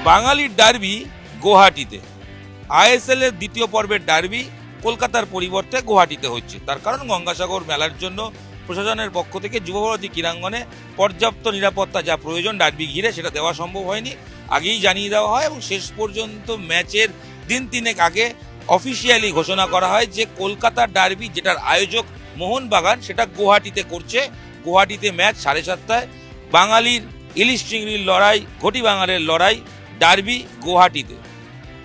বাঙালির derby গুয়াহাটিতে, ISL এর দ্বিতীয় পর্বের ডার্বি কলকাতার পরিবর্তে গুয়াহাটিতে হচ্ছে। তার কারণ গঙ্গাসাগর মেলার জন্য প্রশাসনের পক্ষ থেকে যুবভারতী ক্রীড়াঙ্গনে পর্যাপ্ত নিরাপত্তা যা প্রয়োজন ডার্বি ঘিরে সেটা দেওয়া সম্ভব হয়নি, আগেই জানিয়ে দেওয়া হয় এবং শেষ পর্যন্ত ম্যাচের দিন তিনেক আগে অফিসিয়ালি ঘোষণা করা হয় যে কলকাতার ডার্বি যেটার আয়োজক মোহনবাগান সেটা গুয়াহাটিতে করছে। গুয়াহাটিতে ম্যাচ 7:30টায়, বাঙালির ইলিশ চিংড়ির লড়াই, ঘটি বাঙালের লড়াই, ডার্বি গুয়াহাটিতে।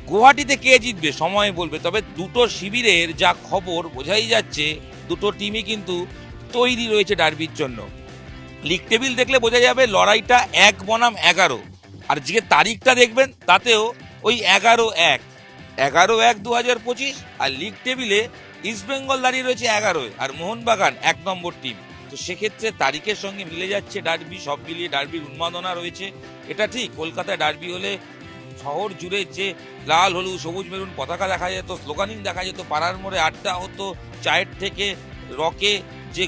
গুয়াহাটিতে কে জিতবে সময় বলবে, তবে দুটো শিবিরের যা খবর বোঝাই যাচ্ছে দুটো টিমই কিন্তু তৈরি রয়েছে ডার্বির জন্য। লিগ টেবিল দেখলে বোঝা যাবে লড়াইটা 1 বনাম 11, আর যে তারিখটা দেখবেন তাতেও ওই 11-1 আর লিগ টেবিলে ইস্টবেঙ্গল দাঁড়িয়ে রয়েছে 11, আর মোহনবাগান 1 নম্বর টিম। তো সেক্ষেত্রে তারিখের সঙ্গে মিলে যাচ্ছে ডার্বি, সব মিলিয়ে ডার্বির উন্মাদনা রয়েছে। এটা ঠিক, কলকাতায় ডার্বি হলে শহর জুড়ে যে লাল হলুদ সবুজ মেরুন পতাকা দেখা যেত, স্লোগানিং দেখা যেত, পাড়ার মোড়ে আড্ডা হতো, চায়ের থেকে রকে যে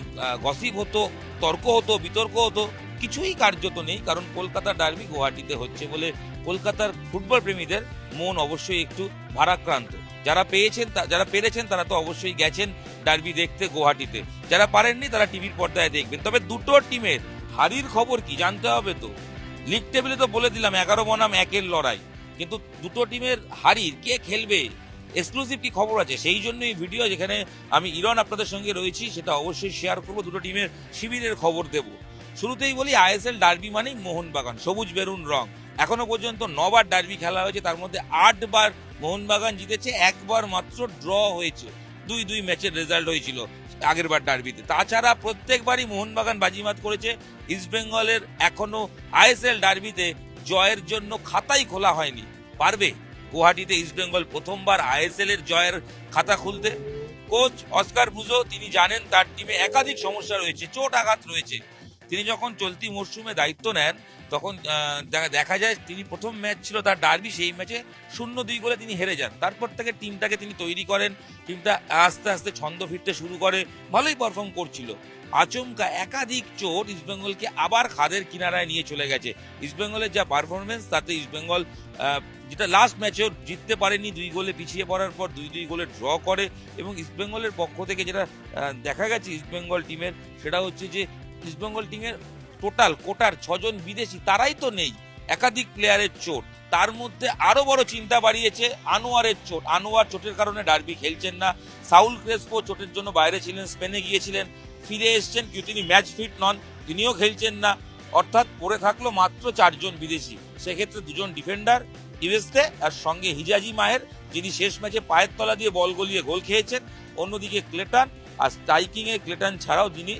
গসিপ হতো, তর্ক হতো, বিতর্ক হতো, কিছুই কার্যত নেই। কারণ কলকাতার ডার্বি গুয়াহাটিতে হচ্ছে বলে কলকাতার ফুটবল প্রেমীদের মন অবশ্যই একটু ভারাক্রান্ত। যারা পেরেছেন তারা তো অবশ্যই গেছেন ডার্বি দেখতে গুয়াহাটিতে, যারা পারেননি তারা টিভির পর্দায় দেখবেন। তবে দুটো টিমের হারির খবর কি জানতে হবে তো। লিগ টেবিলে তো বলে দিলাম 11 বনাম 1 লড়াই, কিন্তু দুটো টিমের হারির কে খেলবে, এক্সক্লুসিভ কি খবর আছে, সেই জন্যই ভিডিও যেখানে আমি ইরন আপনাদের সঙ্গে রয়েছি সেটা অবশ্যই শেয়ার করব, দুটো টিমের শিবিরের খবর দেব। শুরুতেই বলি আইএসএল ডার্বি মানেই মোহনবাগান, সবুজ বেরুন রং। এখনো পর্যন্ত 9 বার ডার্বি খেলা হয়েছে, তার মধ্যে 8 বার মোহনবাগান জিতেছে, 1 বার মাত্র ড্র হয়েছে। 2-2 ম্যাচের রেজাল্ট হয়েছিল আগের বার ডার্বিতে। তাছাড়া প্রত্যেকবারই মোহনবাগান বাজিমাত করেছে। ইস্টবেঙ্গলের এখনো আইএসএল ডার্বিতে জয়ের জন্য খাতাই খোলা হয়নি। পারবে গুয়াহাটিতে ইস্টবেঙ্গল প্রথমবার আইএসএল এর জয়ের খাতা খুলতে? কোচ অস্কার বুজো তিনি জানেন তার টিমে একাধিক সমস্যা রয়েছে, চোট আঘাত রয়েছে। তিনি যখন চলতি মরশুমে দায়িত্ব নেন তখন দেখা যায় তিনি প্রথম ম্যাচ ছিল তার ডার্বি, সেই ম্যাচে 0-2 গোলে তিনি হেরে যান। তারপর থেকে টিমটাকে তিনি তৈরি করেন, টিমটা আস্তে আস্তে ছন্দ ফিরতে শুরু করে, ভালোই পারফর্ম করছিল। আচমকা একাধিক চোট ইস্টবেঙ্গলকে আবার খাদের কিনারায় নিয়ে চলে গেছে। ইস্টবেঙ্গলের যা পারফরমেন্স তাতে ইস্টবেঙ্গল যেটা লাস্ট ম্যাচেও জিততে পারেনি, 2 গোলে পিছিয়ে পড়ার পর 2-2 গোলে ড্র করে। এবং ইস্টবেঙ্গলের পক্ষ থেকে যেটা দেখা গেছে ইস্টবেঙ্গল টিমের, সেটা হচ্ছে যে ইস্টবেঙ্গল টিমের টোটাল কোটার 6 জন বিদেশি তারাই তো নেই, একাধিক প্লেয়ারের চোট। তার মধ্যে আরো বড় চিন্তা বাড়িয়েছে আনোয়ারের চোট। আনোয়ার চোটের কারণে ডার্বি খেলছেন না। সাউল ক্রেসপো চোটের জন্য বাইরে ছিলেন, স্পেনে গিয়েছিলেন, ফিরে এসছেন, কিন্তু তিনি ম্যাচ ফিট নন, তিনিও খেলছেন না। অর্থাৎ পড়ে থাকলো মাত্র 4 জন বিদেশি। সেক্ষেত্রে 2 জন ডিফেন্ডার ইউএসতে আর সঙ্গে হিজাজি মাহের, যিনি শেষ ম্যাচে পায়ের তলা দিয়ে বল গলিয়ে গোল খেয়েছেন। অন্যদিকে ক্লেটন, আর স্ট্রাইকিং এ ক্লেটন ছাড়াও যিনি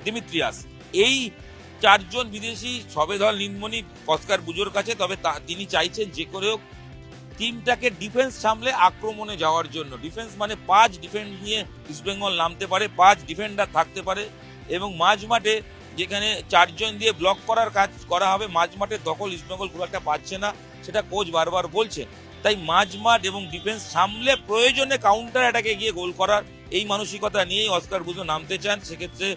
দিমিত্রিয়াস। এই 4 জন বিদেশি সবেধল নিম্নমণি অস্কার বুজোর কাছে। তবে তিনি চাইছেন যে করেও টিমটাকে ডিফেন্স সামলে আক্রমণে যাওয়ার জন্য। ডিফেন্স মানে 5 ডিফেন্স নিয়ে ইস্টবেঙ্গল নামতে পারে, 5 ডিফেন্ডার থাকতে পারে, এবং মাঝ মাঠে যেখানে 4 জন দিয়ে ব্লক করার কাজ করা হবে, মাঝ মাঠের দখল ইস্টবেঙ্গল খুব একটা পাচ্ছে না, সেটা কোচ বারবার বলছেন। তাই মাঝ মাঠ এবং ডিফেন্স সামলে প্রয়োজনে কাউন্টার অ্যাটাকে গিয়ে গোল করার এই মানসিকতা নিয়েই অস্কার বুজো নামতে চান। সেক্ষেত্রে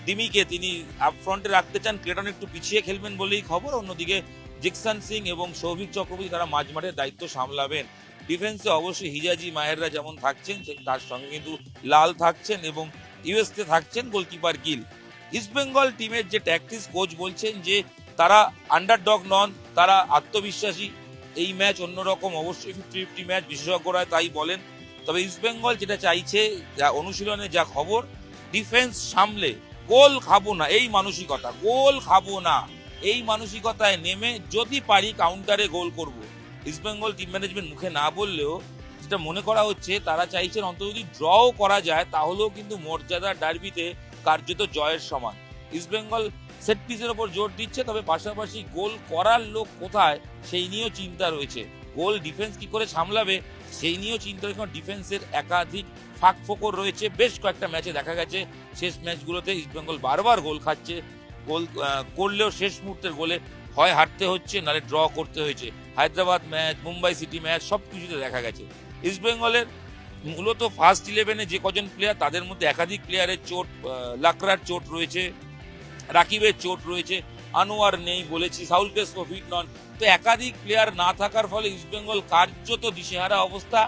দিমিকে তিনি আপফ্রন্টে রাখতে চান, ক্লেটন একটু পিছিয়ে খেলবেন বলেই খবর। অন্যদিকে জিকসন সিং এবং সৌভিক চক্রবর্তী তারা মাঝ মাঠের দায়িত্ব সামলাবেন। ডিফেন্সে অবশ্যই হিজাজি মাহেররা যেমন থাকছেন, তার সঙ্গে কিন্তু লাল থাকছেন এবং ইউএসতে থাকছেন গোলকিপার গিল। ইস্টবেঙ্গল টিমের যে ট্যাকটিক্স, কোচ বলছেন যে তারা আন্ডারডগ নন, তারা আত্মবিশ্বাসী। এই ম্যাচ অন্যরকম, অবশ্যই 50-50 ম্যাচ, বিশেষজ্ঞরা তাই বলেন। তবে ইস্টবেঙ্গল যেটা চাইছে, যা অনুশীলনে যা খবর, ডিফেন্স সামলে গোল খাবো না এই মানসিকতা, গোল খাবো না এই মানসিকতায় নেমে যদি পারি কাউন্টারে গোল করব। ইস্টবেঙ্গল টিম ম্যানেজমেন্ট মুখে না বললেও যেটা মনে করা হচ্ছে, তারা চাইছেন অন্তত যদি ড্রও করা যায় তাহলেও কিন্তু মর্যাদার ডার্বিতে কার্যত জয়ের সমান। ইস্টবেঙ্গল সেট পিসের ওপর জোর দিচ্ছে, তবে পাশাপাশি গোল করার লোক কোথায় সেই নিয়েও চিন্তা রয়েছে। গোল ডিফেন্স কি করে সামলাবে সেই নিয়েও চিন্তা রয়েছে, কারণ ডিফেন্সের একাধিক ফাঁক ফোকর রয়েছে। বেশ কয়েকটা ম্যাচে দেখা গেছে শেষ ম্যাচগুলোতে ইস্টবেঙ্গল বারবার গোল খাচ্ছে, গোল করলেও শেষ মুহূর্তের গোলে হয় হারতে হচ্ছে, নাহলে ড্র করতে হয়েছে। Hyderabad match, Mumbai city match, সব কিছুতে দেখা গেছে। ইস্টবেঙ্গলের মূলত ফার্স্ট 11-এ যে কজন প্লেয়ার, তাদের মধ্যে একাধিক প্লেয়ারের চোট, লাকড়ার চোট রয়েছে, রাকিবের চোট রয়েছে। আনোয়ার নেই বলেছি, সাউল ক্রেসপো ফিট নন। তো একাধিক প্লেয়ার না থাকার ফলে ইস্টবেঙ্গল কার্যত দিশেহারা অবস্থা।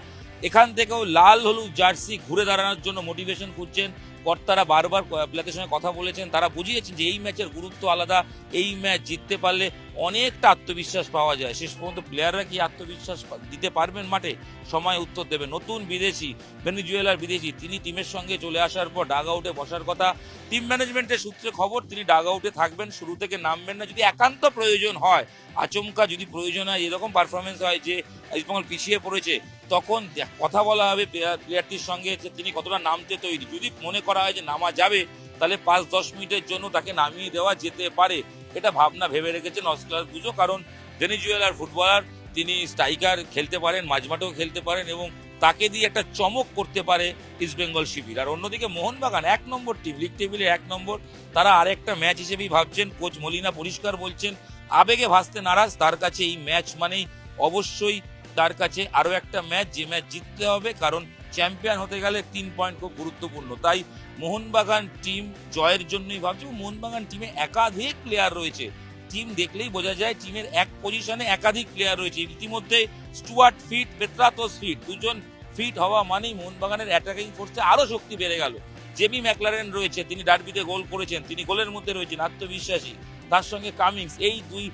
এখান থেকেও লাল হলুদ জার্সি ঘুরে দাঁড়ানোর জন্য মোটিভেশন খুঁজছেন কর্তারা। বারবার প্লেয়ারদের সঙ্গে কথা বলেছেন, তারা বুঝিয়েছেন যে এই ম্যাচের গুরুত্ব আলাদা, এই ম্যাচ জিততে পারলে অনেকটা আত্মবিশ্বাস পাওয়া যায়। শেষ পর্যন্ত প্লেয়াররা কি আত্মবিশ্বাস দিতে পারবেন মাঠে, সময় উত্তর দেবে। নতুন বিদেশি, ভেনেজুয়েলার বিদেশি, তিনি টিমের সঙ্গে চলে আসার পর ডাগ আউটে বসার কথা। টিম ম্যানেজমেন্টের সূত্রে খবর তিনি ডাগ আউটে থাকবেন, শুরু থেকে নামবেন না। যদি একান্ত প্রয়োজন হয়, আচমকা যদি প্রয়োজন হয়, এরকম পারফরমেন্স হয় যে ইস্টবেঙ্গল পিছিয়ে পড়েছে, তখন কথা বলা হবে প্লেয়ারটির সঙ্গে যে তিনি কতটা নামতে তৈরি। যদি মনে করা হয় যে নামা যাবে, তাহলে 5-10 মিনিটের জন্য তাকে নামিয়ে দেওয়া যেতে পারে। এটা ভাবনা ভেবে রেখেছেন অস্কার বুজো, কারণ ভেনেজুয়েলার ফুটবলার, তিনি স্ট্রাইকার খেলতে পারেন, মাঝমাঠেও খেলতে পারেন এবং তাকে দিয়ে একটা চমক করতে পারে ইস্টবেঙ্গল শিবির। আর অন্যদিকে মোহনবাগান 1 নম্বর টিম, লিগ টেবিলে 1 নম্বর, তারা আরেকটা ম্যাচ হিসেবেই ভাবছেন। কোচ মলিনা পরিষ্কার বলছেন আবেগে ভাসতে নারাজ, তার কাছে এই ম্যাচ মানেই অবশ্যই তার কাছে আরো একটা ম্যাচ, যে ম্যাচ জিততে হবে, কারণ চ্যাম্পিয়ন হতে গেলে 3 পয়েন্ট খুব গুরুত্বপূর্ণ। তাই মোহনবাগান টিম জয়ের জন্যই ভাবছি। মোহনবাগান টিমে একাধিক প্লেয়ার রয়েছে, টিম দেখলেই বোঝা যায় টিমের এক পজিশনে একাধিক প্লেয়ার রয়েছে। ইতিমধ্যে স্টুয়ার্ট ফিট, পেত্রাতোস ফিট, দুজন ফিট হওয়া মানেই মোহনবাগানের অ্যাটাকিং ফোর্সে আরো শক্তি বেড়ে গেল। জেমি ম্যাকলারেন রয়েছে, তিনি ডার্বিতে গোল করেছেন, তিনি গোলের মধ্যে রয়েছেন, আত্মবিশ্বাসী। তার সঙ্গে কামিংস, এই দুই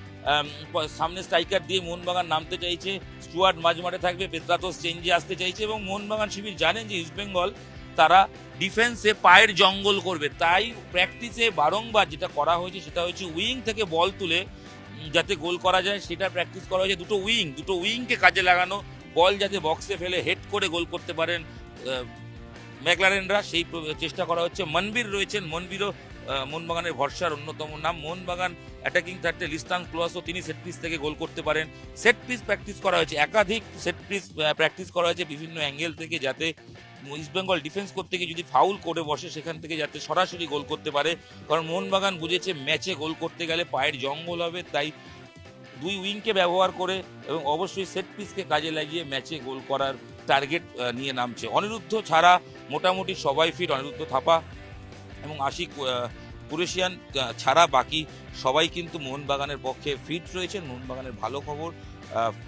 সামনে স্ট্রাইকার দিয়ে মোহনবাগান নামতে চাইছে। স্টুয়ার্ট মাঝমাঠে থাকবে, পেত্রাতোস চেঞ্জে আসতে চাইছে। এবং মোহনবাগান শিবির জানেন যে ইস্টবেঙ্গল তারা ডিফেন্সে পায়ের জঙ্গল করবে, তাই প্র্যাকটিসে বারংবার যেটা করা হয়েছে সেটা হচ্ছে উইং থেকে বল তুলে যাতে গোল করা যায়, সেটা প্র্যাকটিস করা হয়েছে। দুটো উইংকে কাজে লাগানো, বল যাতে বক্সে ফেলে হেড করে গোল করতে পারেন ম্যাকলারেনরা, সেই চেষ্টা করা হচ্ছে। মনবীর রয়েছেন, মনবীরও মোহনবাগানের ভরসার অন্যতম নাম। মোহনবাগান অ্যাটাকিং থার্ডে লিস্তান ক্লোয়াসও, তিনি সেট পিস থেকে গোল করতে পারেন। সেট পিস প্র্যাকটিস করা হয়েছে, একাধিক সেট পিস প্র্যাকটিস করা হয়েছে বিভিন্ন অ্যাঙ্গেল থেকে, যাতে ইস্টবেঙ্গল ডিফেন্স করতে গিয়ে যদি ফাউল করে বসে, সেখান থেকে যাতে সরাসরি গোল করতে পারে। কারণ মোহনবাগান বুঝেছে ম্যাচে গোল করতে গেলে পায়ের জঙ্গল হবে, তাই দুই উইংকে ব্যবহার করে এবং অবশ্যই সেট পিসকে কাজে লাগিয়ে ম্যাচে গোল করার টার্গেট নিয়ে নামছে। অনিরুদ্ধ ছাড়া মোটামুটি সবাই ফিট, অনিরুদ্ধ থাপা এবং আশিক কুরেশিয়ান ছাড়া বাকি সবাই কিন্তু মোহনবাগানের পক্ষে ফিট রয়েছেন। মোহনবাগানের ভালো খবর,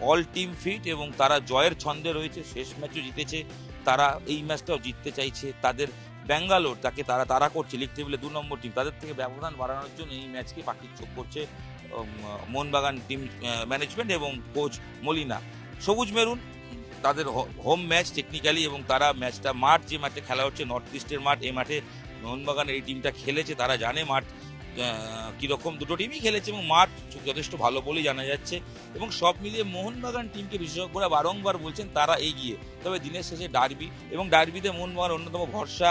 অল টিম ফিট এবং তারা জয়ের ছন্দে রয়েছে। শেষ ম্যাচও জিতেছে, তারা এই ম্যাচটাও জিততে চাইছে। তাদের ব্যাঙ্গালোর, তাকে তারা করছে লিগ টেবিলে 2 নম্বর টিম, তাদের থেকে ব্যবধান বাড়ানোর জন্য এই ম্যাচকে পাখির চোখ করছে মোহনবাগান টিম ম্যানেজমেন্ট এবং কোচ মলিনা। সবুজ মেরুন তাদের হোম ম্যাচ টেকনিক্যালি, এবং তারা ম্যাচটা মাঠ যে মাঠে খেলা হচ্ছে নর্থ ইস্টের মাঠ, এই মাঠে মোহনবাগানের এই টিমটা খেলেছে, তারা জানে মাঠ কীরকম। দুটো টিমই খেলেছে এবং মাঠ যথেষ্ট ভালো বলেই জানা যাচ্ছে। এবং সব মিলিয়ে মোহনবাগান টিমকে বিশেষজ্ঞরা বারংবার বলছেন তারা এগিয়ে, তবে দিনের শেষে ডার্বি, এবং ডার্বিতে মোহনবাগান অন্যতম ভরসা।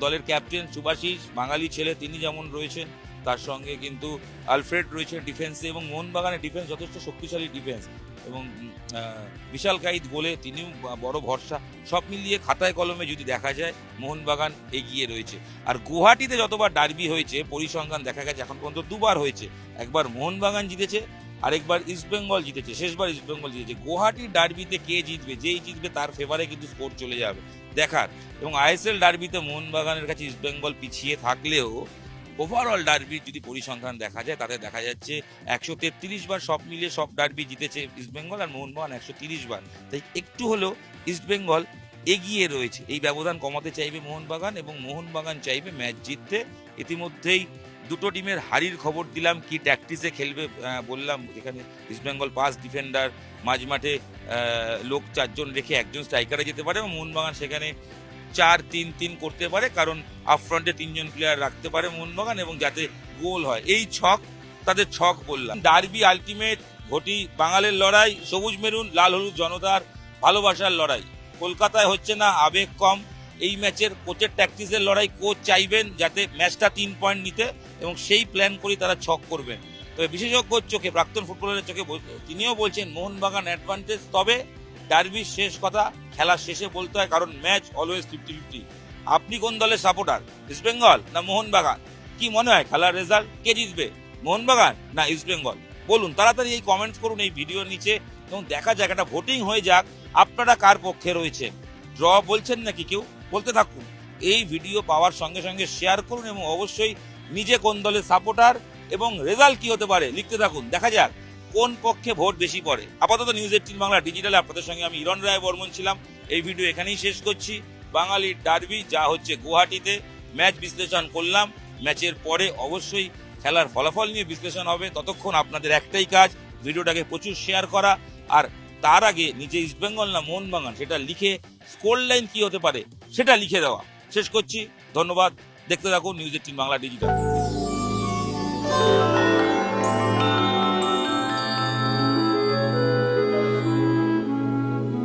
দলের ক্যাপ্টেন সুভাশিস, বাঙালি ছেলে, তিনি যেমন রয়েছেন, তার সঙ্গে কিন্তু আলফ্রেড রয়েছেন ডিফেন্সে, এবং মোহনবাগানের ডিফেন্স যথেষ্ট শক্তিশালী ডিফেন্স, এবং বিশাল কাইদ গোলে তিনিও বড় ভরসা। সব মিলিয়ে খাতায় কলমে যদি দেখা যায় মোহনবাগান এগিয়ে রয়েছে। আর গুয়াহাটিতে যতবার ডার্বি হয়েছে পরিসংখ্যান দেখা গেছে এখন পর্যন্ত 2 বার হয়েছে, একবার মোহনবাগান জিতেছে, আরেকবার ইস্টবেঙ্গল জিতেছে, শেষবার ইস্টবেঙ্গল জিতেছে। গুয়াহাটির ডার্বিতে কে জিতবে, যেই জিতবে তার ফেভারে কিন্তু স্কোর চলে যাবে দেখার। এবং আইএসএল ডার্বিতে মোহনবাগানের কাছে ইস্টবেঙ্গল পিছিয়ে থাকলেও ওভারঅল ডার্বির যদি পরিসংখ্যান দেখা যায়, তাতে দেখা যাচ্ছে 133 বার সব মিলিয়ে সব ডার্বি জিতেছে ইস্টবেঙ্গল, আর মোহনবাগান 130 বার। তাই একটু হলেও ইস্টবেঙ্গল এগিয়ে রয়েছে। এই ব্যবধান কমাতে চাইবে মোহনবাগান, এবং মোহনবাগান চাইবে ম্যাচ জিততে। ইতিমধ্যেই দুটো টিমের হারির খবর দিলাম, কি ট্যাকটিসে খেলবে বললাম। এখানে ইস্টবেঙ্গল 5 ডিফেন্ডার, মাঝমাঠে লোক 4 জন রেখে একজন স্ট্রাইকারে যেতে পারে, এবং মোহনবাগান সেখানে 4-3-3 করতে পারে, কারণ আপফ্রন্টে 3 জন প্লেয়ার রাখতে পারে মোহনবাগান, এবং যাতে গোল হয়। এই ছক তাদের ছক বললাম। ডার্বি আলটিমেট, ঘটি বাঙালের লড়াই, সবুজ মেরুন লাল হলুদ জনতার ভালোবাসার লড়াই। কলকাতায় হচ্ছে না, আবেগ কম। এই ম্যাচের কোচের ট্যাকটিসের লড়াই, কোচ চাইবেন যাতে ম্যাচটা 3 পয়েন্ট নিতে, এবং সেই প্ল্যান করেই তারা ছক করবেন। তবে বিশেষজ্ঞর চোখে, প্রাক্তন ফুটবলারের চোখে তিনিও বলছেন মোহনবাগান অ্যাডভান্টেজ, তবে ডার্বির শেষ কথা খেলার শেষে বলতে হয়, কারণ ম্যাচ অলওয়েজ 50-50। আপনি কোন দলের সাপোর্টার, ইস্টবেঙ্গল না মোহনবাগান? কি মনে হয় খেলার রেজাল্ট কে জিতবে, মোহনবাগান না ইস্টবেঙ্গল? বলুন, তাড়াতাড়ি এই কমেন্টস করুন এই ভিডিওর নিচে, এবং দেখা যাক, একটা ভোটিং হয়ে যাক, আপনারা কার পক্ষে রয়েছেন। ড্র বলছেন নাকি কেউ? বলতে থাকুন। এই ভিডিও পাওয়ার সঙ্গে সঙ্গে শেয়ার করুন, এবং অবশ্যই নিজে কোন দলের সাপোর্টার এবং রেজাল্ট কি হতে পারে লিখতে থাকুন, দেখা যাক কোন পক্ষে ভোট বেশি পড়ে। আপাতত নিউজ 18 বাংলা ডিজিটালে আপনাদের সঙ্গে আমি ইরণ রায় বর্মন ছিলাম। এই ভিডিও এখানেই শেষ করছি। বাঙালির ডার্বি যা হচ্ছে গুয়াহাটিতে, ম্যাচ বিশ্লেষণ করলাম। ম্যাচের পরে অবশ্যই খেলার ফলাফল নিয়ে বিশ্লেষণ হবে। ততক্ষণ আপনাদের একটাই কাজ, ভিডিওটাকে প্রচুর শেয়ার করা, আর তার আগে নিজে ইস্টবেঙ্গল না মোহনবাগান সেটা লিখে স্কোর লাইন কি হতে পারে সেটা লিখে দেওয়া। শেষ করছি, ধন্যবাদ। দেখতে থাকুন নিউজ 18 বাংলা ডিজিটাল।